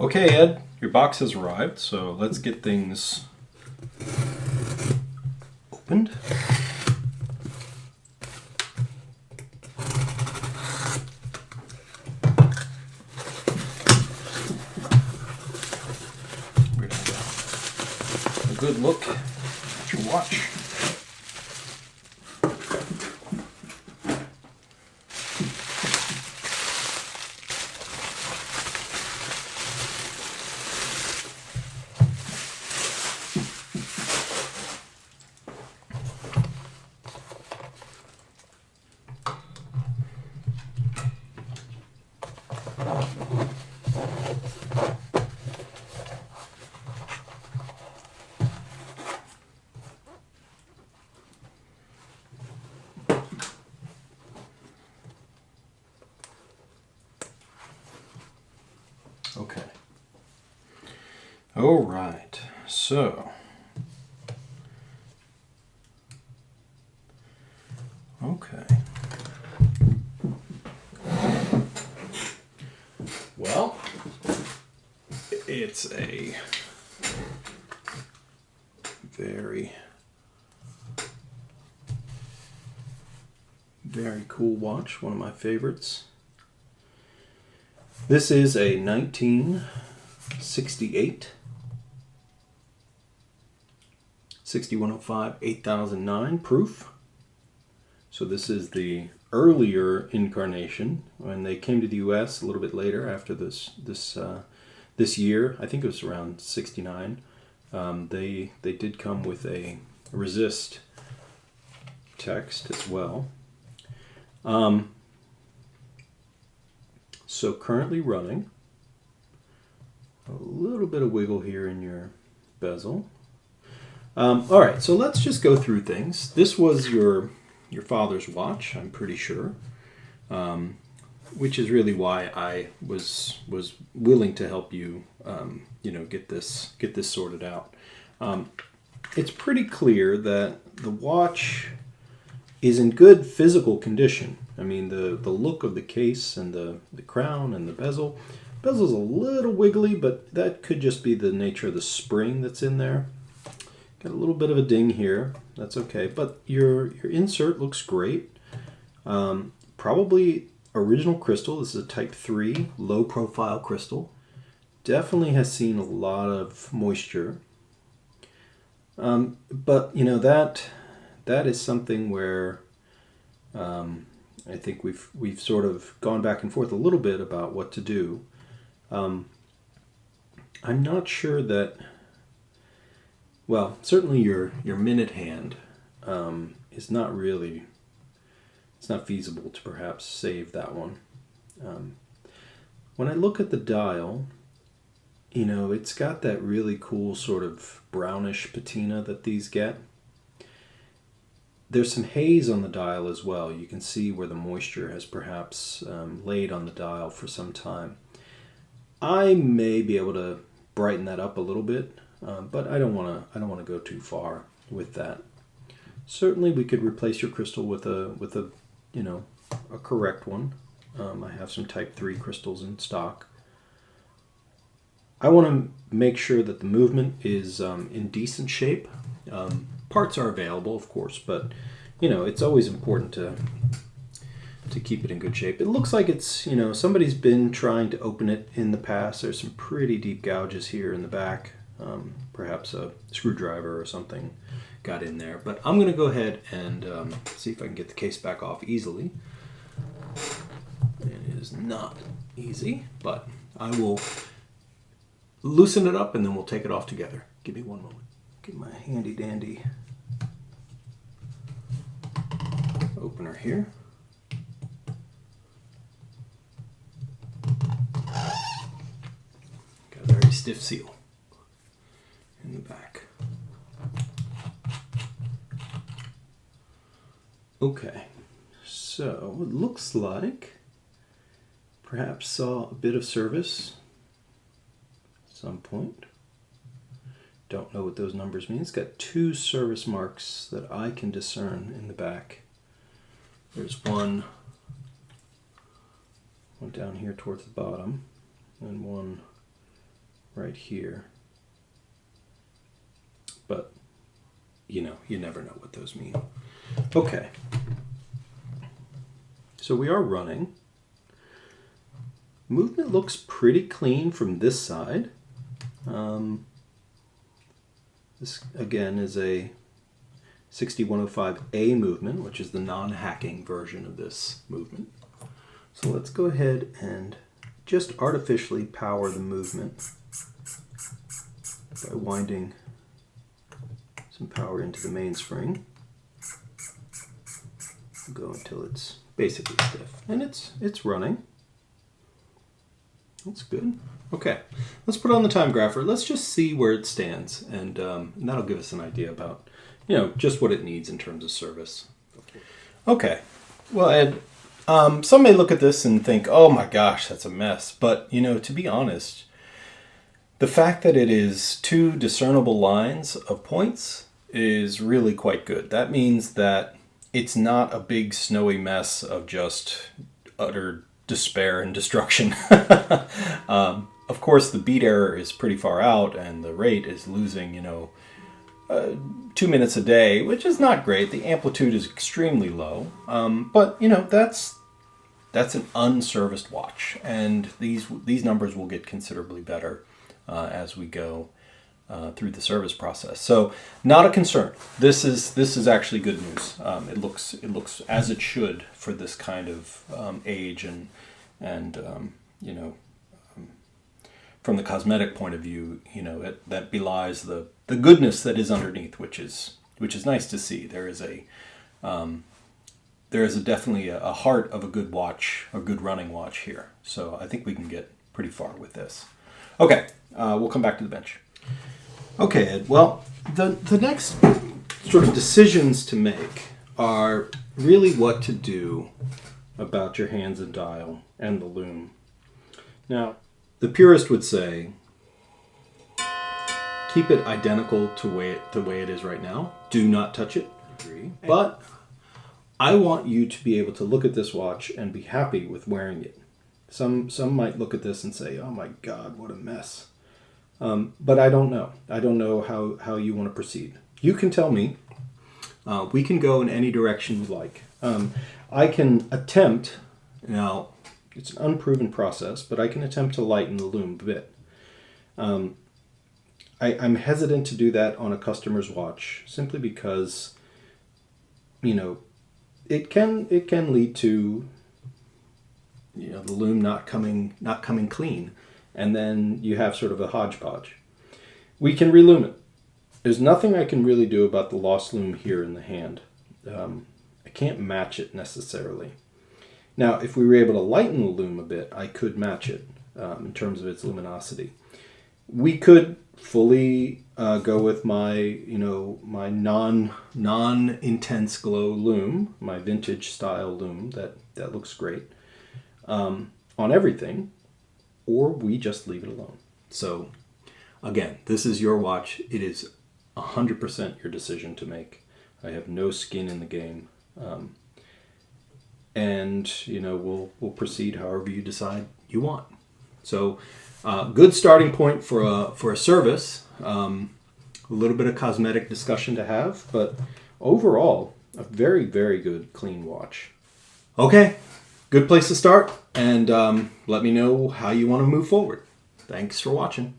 Okay, Ed, your box has arrived, so let's get things opened. We're gonna get a good look at your watch. Okay. All right. So, okay. Well, it's a very, very cool watch, one of my favorites. This is a 1968 6105 8009 proof. So this is the earlier incarnation when they came to the U.S. a little bit later after this year. I think it was around 69. They did come with a resist text as well. So currently running. A little bit of wiggle here in your bezel. All right, so let's just go through things. This was your father's watch, I'm pretty sure, which is really why I was willing to help you, get this sorted out. It's pretty clear that the watch is in good physical condition. I mean, the look of the case and the crown and the bezel. Bezel's a little wiggly, but that could just be the nature of the spring that's in there. Got a little bit of a ding here. That's okay. But your insert looks great. Probably original crystal. This is a Type 3 low profile crystal. Definitely has seen a lot of moisture. But that is something where I think we've sort of gone back and forth a little bit about what to do. I'm not sure that. Well, certainly your minute hand is not really. It's not feasible to perhaps save that one. When I look at the dial, it's got that really cool sort of brownish patina that these get. There's some haze on the dial as well. You can see where the moisture has perhaps laid on the dial for some time. I may be able to brighten that up a little bit, but I don't want to go too far with that. Certainly, we could replace your crystal with a correct one. I have some Type 3 crystals in stock. I want to make sure that the movement is in decent shape. Parts are available, of course, but it's always important to keep it in good shape. It looks like it's somebody's been trying to open it in the past. There's some pretty deep gouges here in the back. Perhaps a screwdriver or something got in there. But I'm going to go ahead and see if I can get the case back off easily. It is not easy, but I will loosen it up and then we'll take it off together. Give me one moment. Get my handy dandy opener here. Got a very stiff seal in the back. Okay, so it looks like perhaps saw a bit of service at some point. Don't know what those numbers mean. It's got 2 service marks that I can discern in the back. There's one down here towards the bottom, and one right here. But, you know, you never know what those mean. Okay. So we are running. Movement looks pretty clean from this side. This, again, is a 6105A movement, which is the non-hacking version of this movement. So let's go ahead and just artificially power the movement by winding some power into the mainspring. Go until it's basically stiff. And it's running. That's good. Okay, let's put on the time grapher. Let's just see where it stands, and that'll give us an idea about, you know, just what it needs in terms of service. Okay, well, Ed, some may look at this and think, oh my gosh, that's a mess. But, you know, to be honest, the fact that it is two discernible lines of points is really quite good. That means that it's not a big snowy mess of just utter despair and destruction. Of course, the beat error is pretty far out, and the rate is losing, you know, 2 minutes a day, which is not great. The amplitude is extremely low, but you know, that's an unserviced watch, and these numbers will get considerably better as we go through the service process. So, not a concern. This is actually good news. It looks as it should for this kind of age, and you know, from the cosmetic point of view, you know, that belies the goodness that is underneath, which is nice to see. There is definitely a heart of a good watch, a good running watch here. So I think we can get pretty far with this. Okay, we'll come back to the bench. Okay, Ed, well, the next sort of decisions to make are really what to do about your hands and dial and the loom. Now, the purist would say, keep it identical to the way it is right now. Do not touch it. But I want you to be able to look at this watch and be happy with wearing it. Some might look at this and say, oh my God, what a mess. But I don't know. I don't know how you want to proceed. You can tell me. We can go in any direction you like. I can attempt, now it's an unproven process, but I can attempt to lighten the loom a bit. I'm hesitant to do that on a customer's watch simply because, you know, it can lead to, you know, the loom not coming clean, and then you have sort of a hodgepodge. We can reloom it. There's nothing I can really do about the lost loom here in the hand. I can't match it necessarily. Now, if we were able to lighten the loom a bit, I could match it in terms of its luminosity. We could fully go with my non-intense glow loom, my vintage style loom that looks great on everything, or we just leave it alone. So again, this is your watch. It is 100% your decision to make. I have no skin in the game. And you know, we'll proceed however you decide you want. So good starting point for a service. A little bit of cosmetic discussion to have, but overall a very, very good clean watch. Okay, good place to start, and let me know how you want to move forward. Thanks for watching.